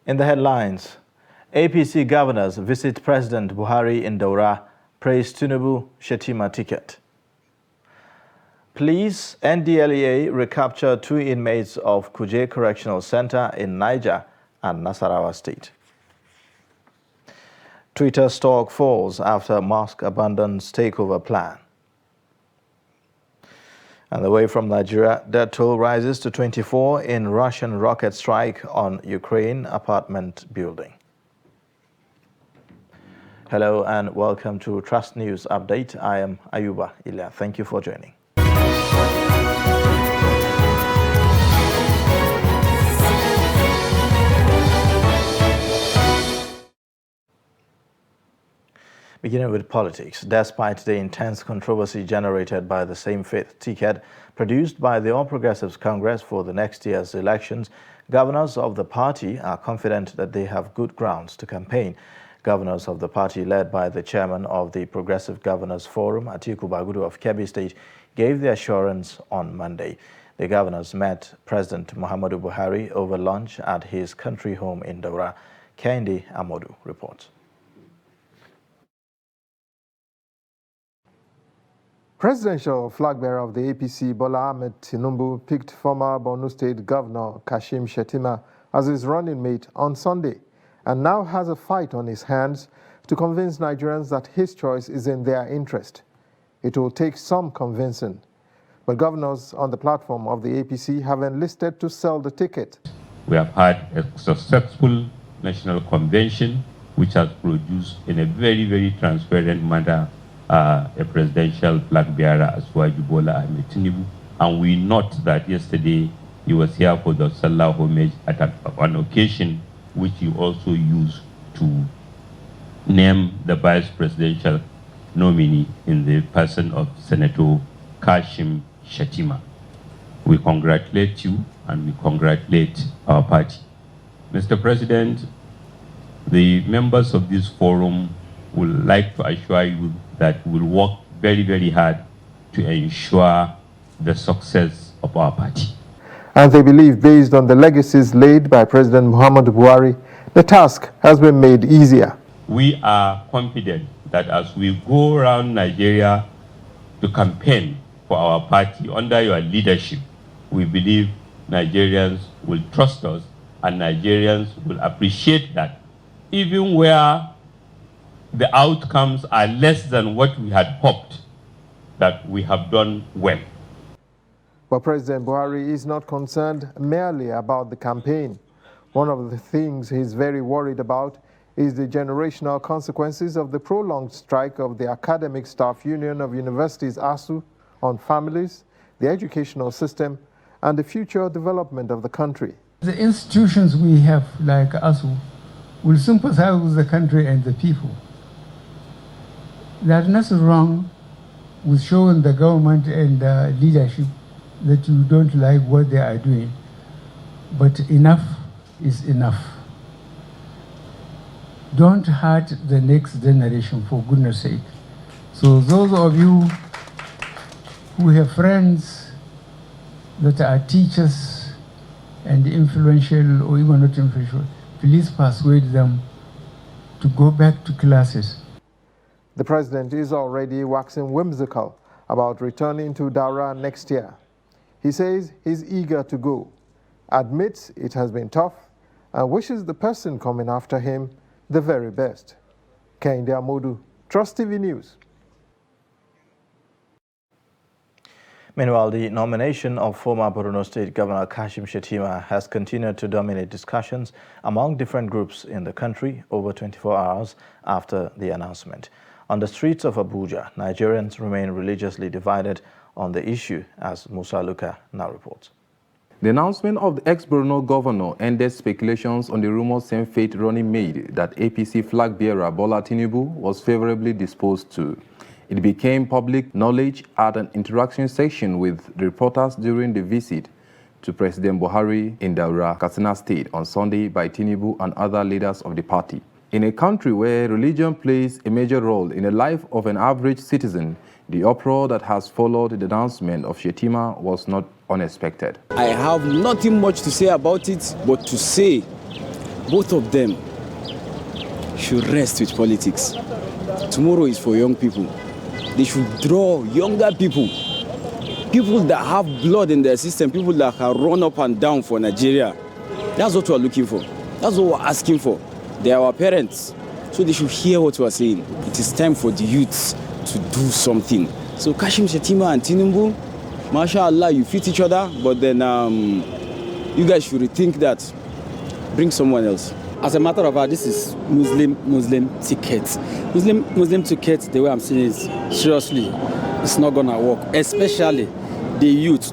In the headlines, APC governors visit President Buhari in Daura, praise Tinubu Shettima ticket. Police NDLEA recapture 2 inmates of Kuje Correctional Center in Niger and Nasarawa State. Twitter stock falls after Musk abandons takeover plan. And away from Nigeria, death toll rises to 24 in Russian rocket strike on Ukraine apartment building. Hello and welcome to Trust News Update. I am Ayuba Ilya. Thank you for joining. Beginning with politics, despite the intense controversy generated by the same-faith ticket produced by the All Progressives Congress for the next year's elections, governors of the party are confident that they have good grounds to campaign. Governors of the party, led by the chairman of the Progressive Governors Forum, Atiku Bagudu of Kebbi State, gave the assurance on Monday. The governors met President Muhammadu Buhari over lunch at his country home in Daura. Kehinde Amodu reports. Presidential flag bearer of the APC, Bola Ahmed Tinubu, picked former Borno State Governor Kashim Shettima as his running mate on Sunday, and now has a fight on his hands to convince Nigerians that his choice is in their interest. It will take some convincing, but governors on the platform of the APC have enlisted to sell the ticket. We have had a successful national convention which has produced in a very, very transparent manner a presidential flag bearer as Bola Ahmed Tinubu, and we note that yesterday he was here for the Salah homage at an occasion which he also used to name the vice presidential nominee in the person of Senator Kashim Shettima. We congratulate you and we congratulate our party. Mr. President, the members of this forum would like to assure you that we'll work very, very hard to ensure the success of our party. And they believe, based on the legacies laid by President Muhammadu Buhari, the task has been made easier. We are confident that as we go around Nigeria to campaign for our party under your leadership, we believe Nigerians will trust us and Nigerians will appreciate that, even where the outcomes are less than what we had hoped, that we have done well. But President Buhari is not concerned merely about the campaign. One of the things he's very worried about is the generational consequences of the prolonged strike of the Academic Staff Union of Universities, ASU, on families, the educational system, and the future development of the country. The institutions we have, like ASU, will sympathize with the country and the people. There's nothing wrong with showing the government and leadership that you don't like what they are doing, but enough is enough. Don't hurt the next generation, for goodness sake. So those of you who have friends that are teachers and influential or even not influential, please persuade them to go back to classes. The president is already waxing whimsical about returning to Daura next year. He says he's eager to go, admits it has been tough, and wishes the person coming after him the very best. Kehinde Amodu, Trust TV News. Meanwhile, the nomination of former Borno State Governor Kashim Shettima has continued to dominate discussions among different groups in the country over 24 hours after the announcement. On the streets of Abuja, Nigerians remain religiously divided on the issue, as Musa Luka now reports. The announcement of the ex-Borno governor ended speculations on the rumored same-fate running mate that APC flag-bearer Bola Tinubu was favorably disposed to. It became public knowledge at an interaction session with reporters during the visit to President Buhari in Daura, Katsina State on Sunday by Tinubu and other leaders of the party. In a country where religion plays a major role in the life of an average citizen, the uproar that has followed the announcement of Shettima was not unexpected. I have nothing much to say about it, but to say both of them should rest with politics. Tomorrow is for young people. They should draw younger people, people that have blood in their system, people that can run up and down for Nigeria. That's what we're looking for. That's what we're asking for. They are our parents, so they should hear what we're saying. It is time for the youths to do something. So Kashim Shettima and Tinubu, mashallah, you fit each other, but then you guys should rethink that. Bring someone else. As a matter of fact, this is Muslim ticket. Muslim ticket, the way I'm seeing it, seriously, it's not gonna work. Especially the youth.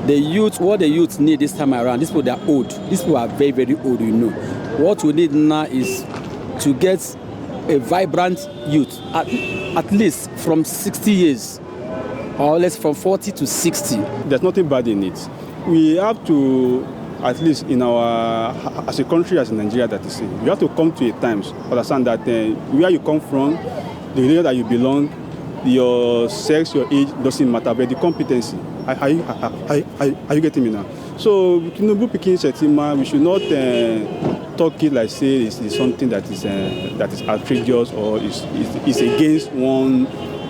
The youth, what the youth need this time around, these people, they're old. These people are very, very old, you know. What we need now is to get a vibrant youth, at least from 60 years, or less from 40 to 60. There's nothing bad in it. We have to, at least in our, as a country, as Nigeria that is in, you have to come to a times, understand that where you come from, the area that you belong, your sex, your age doesn't matter, but the competency. Are you getting me now? So, Tinubu picking Shettima, we should not talk it like say it's something that is outrageous or is against one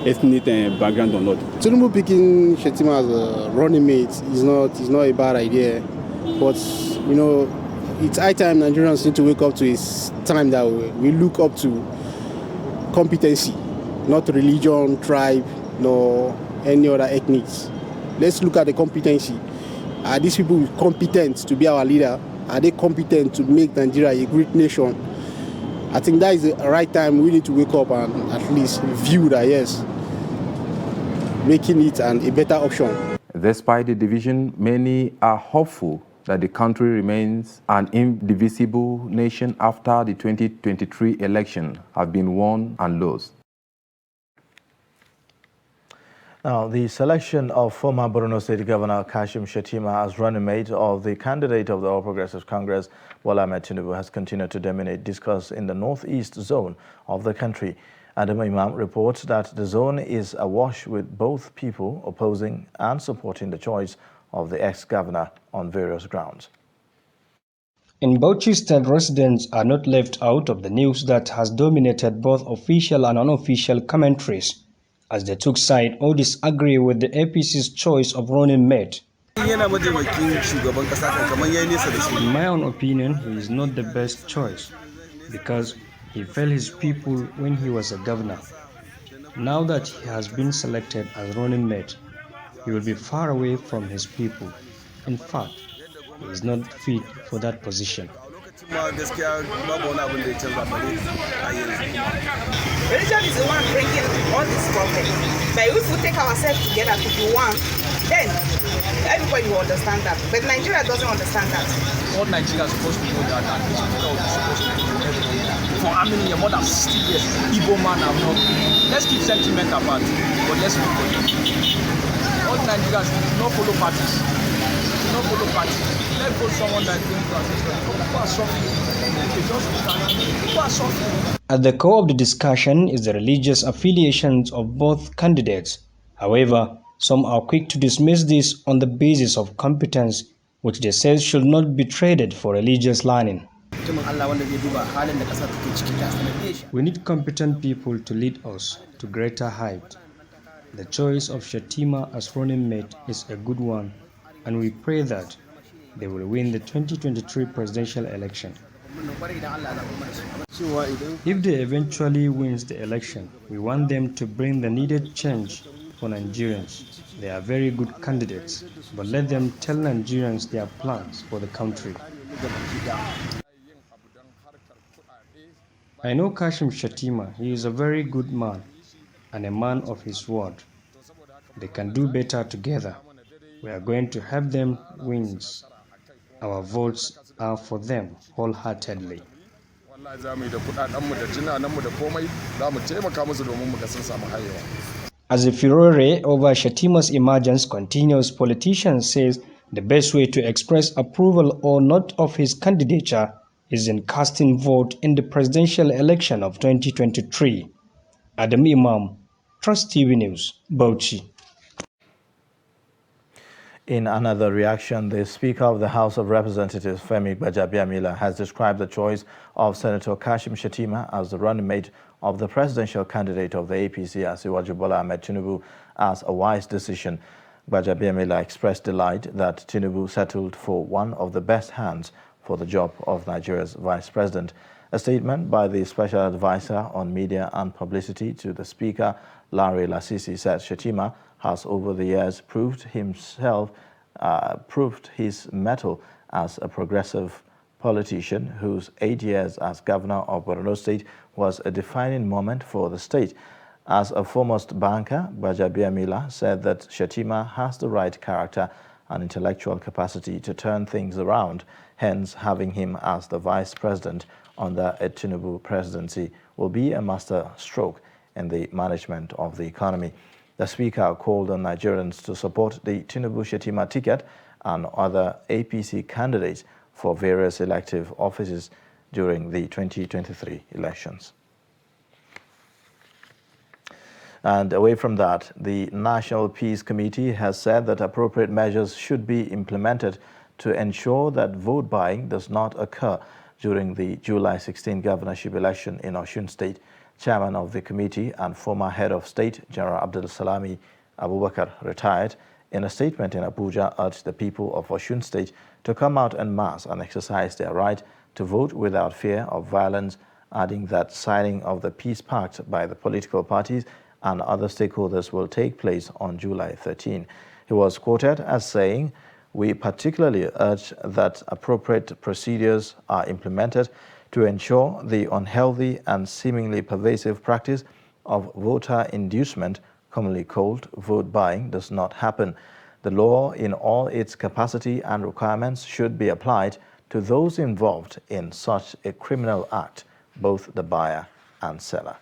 ethnic background or not. Tinubu picking Shettima as a running mate is not a bad idea, but you know, it's high time Nigerians need to wake up to it's time that we look up to competency, not religion, tribe, nor any other ethnics. Let's look at the competency. Are these people competent to be our leader? Are they competent to make Nigeria a great nation? I think that is the right time we need to wake up and at least view that, yes, making it a better option. Despite the division, many are hopeful that the country remains an indivisible nation after the 2023 election have been won and lost. Now, the selection of former Borno State Governor Kashim Shettima as running mate of the candidate of the All Progressives Congress, Bola Ahmed Tinubu, has continued to dominate discourse in the northeast zone of the country. Adam Imam reports that the zone is awash with both people opposing and supporting the choice of the ex-governor on various grounds. In Bauchi State, residents are not left out of the news that has dominated both official and unofficial commentaries, as they took side or disagree with the APC's choice of running mate. In my own opinion, he is not the best choice because he failed his people when he was a governor. Now that he has been selected as running mate, he will be far away from his people. In fact, he is not fit for that position. Religion is the one bringing all this problem. But if we take ourselves together to be one, then everybody will understand that. But Nigeria doesn't understand that. All Nigeria is supposed to know that, and this people are supposed to know everything. For how many years, more than 60 years, Igbo man have not. Let's keep sentiment apart, but let's look for it. All Nigerians do not follow parties. Do not follow parties. Let's go someone that is going to assist them. People are suffering. People are suffering. At the core of the discussion is the religious affiliations of both candidates. However, some are quick to dismiss this on the basis of competence, which they say should not be traded for religious learning. We need competent people to lead us to greater height. The choice of Shettima as running mate is a good one, and we pray that they will win the 2023 presidential election. If they eventually wins the election, we want them to bring the needed change for Nigerians. They are very good candidates, but let them tell Nigerians their plans for the country. I know Kashim Shettima. He is a very good man and a man of his word. They can do better together. We are going to help them win. Our votes are for them wholeheartedly. As the furore over Shettima's emergence continues, politicians say the best way to express approval or not of his candidature is in casting vote in the presidential election of 2023. Adam Imam, Trust TV News, Bauchi. In another reaction, the Speaker of the House of Representatives, Femi Gbajabiamila, has described the choice of Senator Kashim Shettima as the running mate of the presidential candidate of the APC, Asiwaju Bola Ahmed Tinubu, as a wise decision. Gbajabiamila expressed delight that Tinubu settled for one of the best hands for the job of Nigeria's vice president. A statement by the Special Advisor on Media and Publicity to the Speaker, Larry Lasisi, said Shettima has over the years proved his mettle as a progressive politician whose 8 years as governor of Borno State was a defining moment for the state. As a foremost banker, Gbajabiamila said that Shettima has the right character and intellectual capacity to turn things around. Hence, having him as the vice president under a Tinubu presidency will be a master stroke in the management of the economy. The Speaker called on Nigerians to support the Tinubu-Shettima ticket and other APC candidates for various elective offices during the 2023 elections. And away from that, the National Peace Committee has said that appropriate measures should be implemented to ensure that vote buying does not occur during the July 16 governorship election in Osun State. Chairman of the committee and former head of state, General Abdul Salami Abubakar, retired, in a statement in Abuja urged the people of Osun State to come out en masse and exercise their right to vote without fear of violence, adding that signing of the peace pact by the political parties and other stakeholders will take place on July 13. He was quoted as saying, "We particularly urge that appropriate procedures are implemented to ensure the unhealthy and seemingly pervasive practice of voter inducement, commonly called vote buying, does not happen. The law in all its capacity and requirements should be applied to those involved in such a criminal act, both the buyer and seller."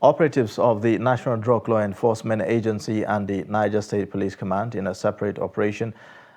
Operatives of the National Drug Law Enforcement Agency and the Niger State Police Command, in a separate operation,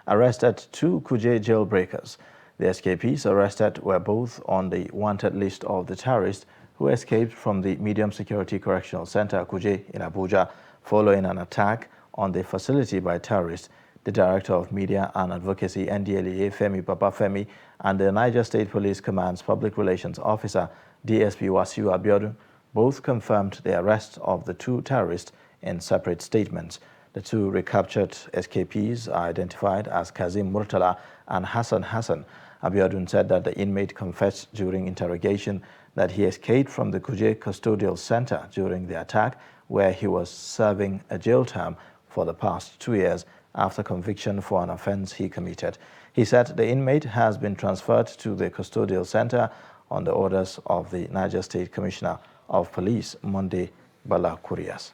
arrested 2 Kuje jailbreakers. The escapees arrested were both on the wanted list of the terrorists who escaped from the Medium Security Correctional Center, Kuje, in Abuja, following an attack on the facility by terrorists. The Director of Media and Advocacy, NDLEA, Femi Babafemi, and the Niger State Police Command's Public Relations Officer, DSP Wasiu Abiodun, both confirmed the arrest of the 2 terrorists in separate statements. The 2 recaptured escapees are identified as Kazim Murtala and Hassan Hassan. Abiodun said that the inmate confessed during interrogation that he escaped from the Kuje Custodial Center during the attack, where he was serving a jail term for the past 2 years after conviction for an offense he committed. He said the inmate has been transferred to the Custodial Center on the orders of the Niger State Commissioner of Police, Monday Bala Kurias.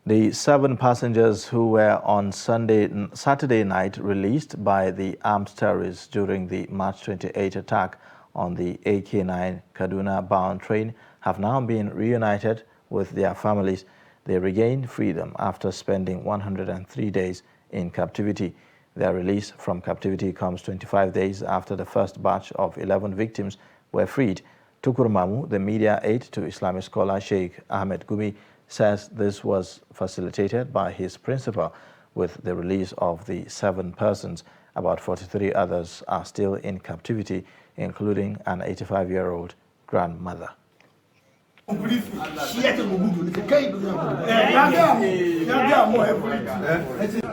The 7 passengers who were on Saturday night released by the armed terrorists during the March 28 attack on the AK-9 Kaduna-bound train have now been reunited with their families. They regained freedom after spending 103 days in captivity. Their release from captivity comes 25 days after the first batch of 11 victims were freed. Tukur Mamu, the media aide to Islamic scholar Sheikh Ahmed Gumi, says this was facilitated by his principal with the release of the 7 persons. About 43 others are still in captivity, including an 85-year-old grandmother.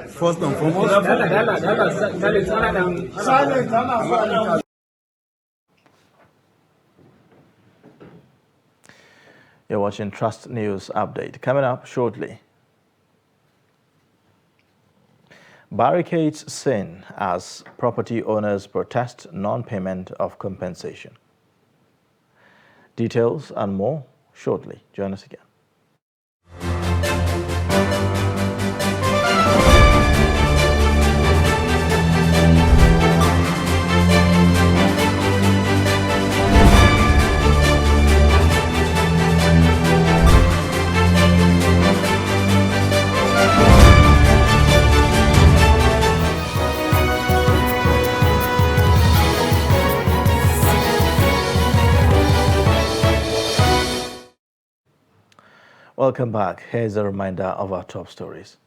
First and foremost, you're watching Trust News Update. Coming up shortly. Barricades seen as property owners protest non-payment of compensation. Details and more shortly. Join us again. Welcome back. Here's a reminder of our top stories.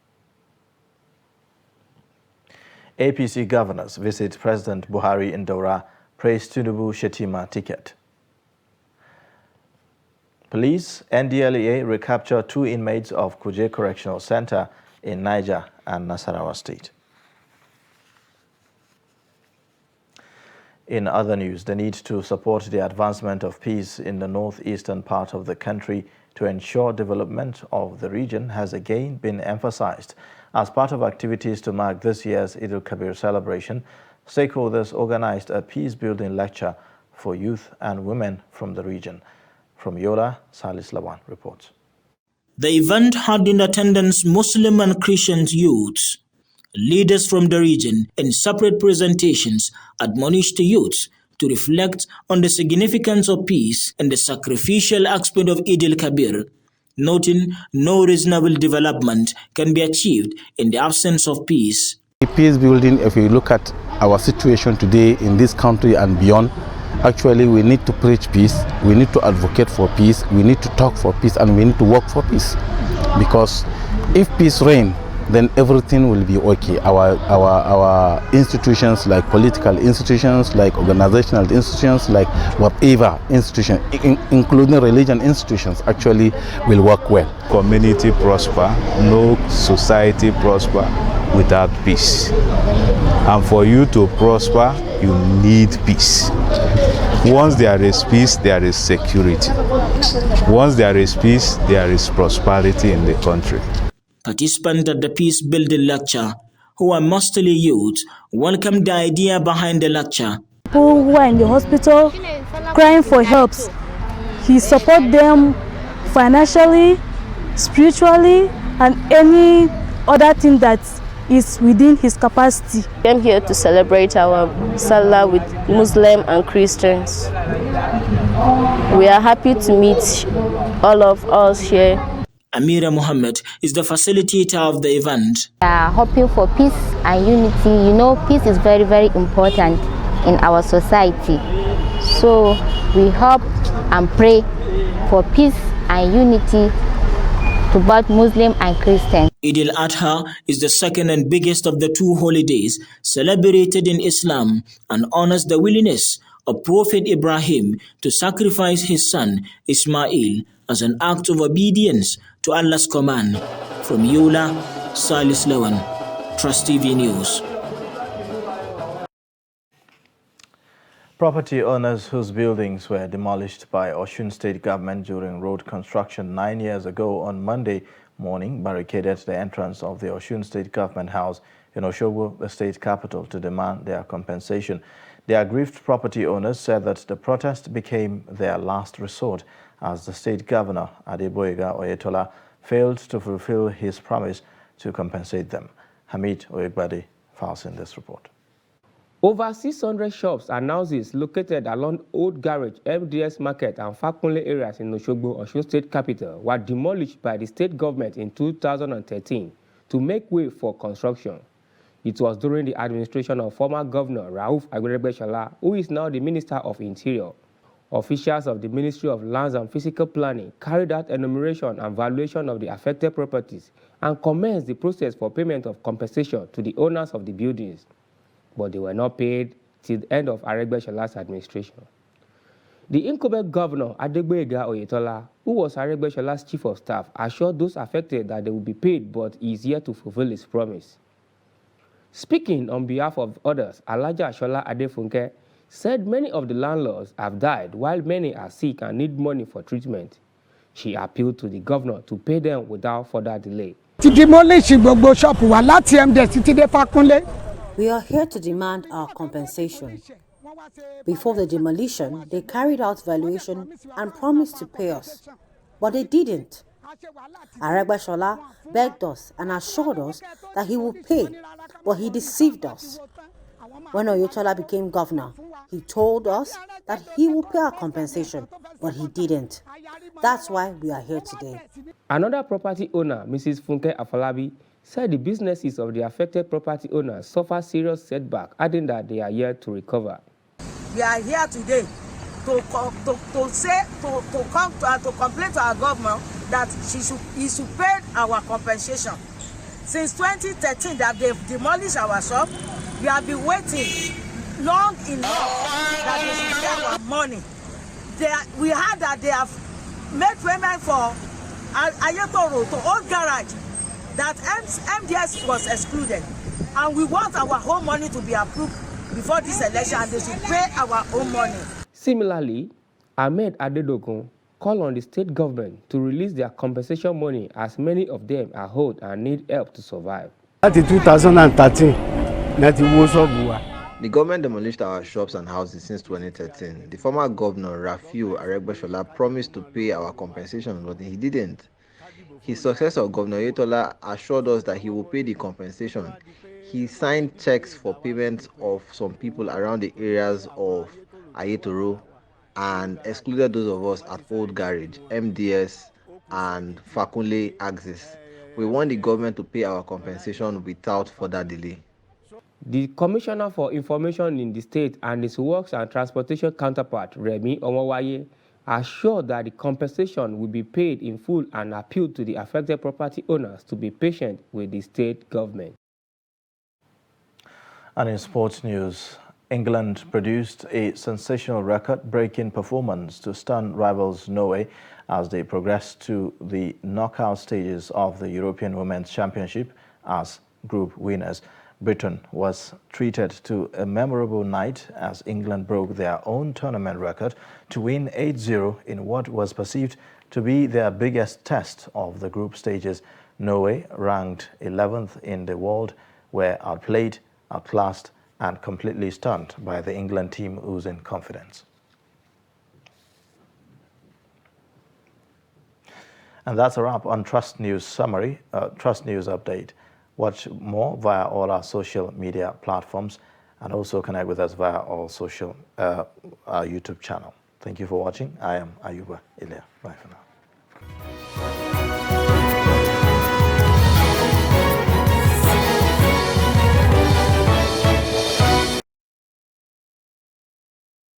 APC governors visit President Buhari in Daura, praise Tinubu Shettima ticket. Police NDLEA recapture 2 inmates of Kuje Correctional Center in Niger and Nasarawa State. In other news, the need to support the advancement of peace in the northeastern part of the country to ensure development of the region has again been emphasized. As part of activities to mark this year's Eid al-Kabir celebration, stakeholders organized a peace-building lecture for youth and women from the region. From Yola, Salis Lawan reports. The event had in attendance Muslim and Christian youths. Leaders from the region, in separate presentations, admonished the youths to reflect on the significance of peace and the sacrificial aspect of Eid al-Kabir, noting no reasonable development can be achieved in the absence of peace. Peace building, if we look at our situation today in this country and beyond, actually we need to preach peace, we need to advocate for peace, we need to talk for peace, and we need to work for peace. Because if peace reigns, then everything will be okay. Our institutions, like political institutions, like organizational institutions, like whatever institution, including religion institutions, actually will work well. Community prosper, no society prosper without peace. And for you to prosper, you need peace. Once there is peace, there is security. Once there is peace, there is prosperity in the country. Participants at the peace building lecture, who are mostly youth, welcomed the idea behind the lecture. People who are in the hospital crying for help, he supports them financially, spiritually, and any other thing that is within his capacity. I'm here to celebrate our Salah with Muslim and Christians. We are happy to meet all of us here. Amira Mohammed is the facilitator of the event. We are hoping for peace and unity. You know, peace is very, very important in our society. So we hope and pray for peace and unity to both Muslim and Christian. Eid al-Adha is the second and biggest of the 2 holidays celebrated in Islam and honors the willingness of Prophet Ibrahim to sacrifice his son Ismail as an act of obedience to Allah's command. From Yola, Salis Lawan, Trust TV News. Property owners whose buildings were demolished by Osun State government during road construction 9 years ago on Monday morning barricaded the entrance of the Osun State government house in Osogbo, the state capital, to demand their compensation. The aggrieved property owners said that the protest became their last resort as the state governor, Adeboyega Oyetola, failed to fulfill his promise to compensate them. Hamid Oyegbade files in this report. Over 600 shops and houses located along Old Garage, MDS Market and Fakunle areas in Osogbo, Osun State capital, were demolished by the state government in 2013 to make way for construction. It was during the administration of former Governor Rauf Agberebeshola, who is now the Minister of Interior. Officials of the Ministry of Lands and Physical Planning carried out enumeration and valuation of the affected properties and commenced the process for payment of compensation to the owners of the buildings. But they were not paid till the end of Aregbesolah's administration. The incumbent governor, Adeboyega Oyetola, who was Aregbesolah's chief of staff, assured those affected that they will be paid, but he is yet to fulfill his promise. Speaking on behalf of others, Alhaja Shola Adefunke said many of the landlords have died while many are sick and need money for treatment. She appealed to the governor to pay them without further delay. We are here to demand our compensation. Before the demolition, they carried out valuation and promised to pay us, but they didn't. Aregbesola begged us and assured us that he would pay, but he deceived us. When Oyetola became governor, he told us that he would pay our compensation, but he didn't. That's why we are here today. Another property owner, Mrs. Funke Afolabi, said the businesses of the affected property owners suffer serious setback, adding that they are yet to recover. We are here today to complain to our government that he should pay our compensation. Since 2013 that they've demolished our shop, we have been waiting long enough that they should pay our money. We heard that they have made payment for Ayetoro to old garage, that MDS was excluded. And we want our whole money to be approved before this election, and they should pay our own money. Similarly, Ahmed Adedogun called on the state government to release their compensation money, as many of them are old and need help to survive. Láti 2013, the government demolished our shops and houses since 2013. The former governor, Rafiu Aregbesola, promised to pay our compensation, but he didn't. His successor, Governor Yetola, assured us that he will pay the compensation. He signed checks for payments of some people around the areas of Ayetoro and excluded those of us at Old Garage, MDS, and Fakunle Axis. We want the government to pay our compensation without further delay. The Commissioner for Information in the state and his Works and Transportation counterpart, Remi Omowaye, assured that the compensation will be paid in full and appealed to the affected property owners to be patient with the state government. And in sports news, England produced a sensational record-breaking performance to stun rivals Norway as they progressed to the knockout stages of the European Women's Championship as group winners. Britain was treated to a memorable night as England broke their own tournament record to win 8-0 in what was perceived to be their biggest test of the group stages. Norway, ranked 11th in the world, were outplayed, outclassed, and completely stunned by the England team oozing confidence. And that's a wrap on Trust News Summary, Trust News Update. Watch more via all our social media platforms and also connect with us via our YouTube channel. Thank you for watching. I am Ayuba Ilia. Bye for now.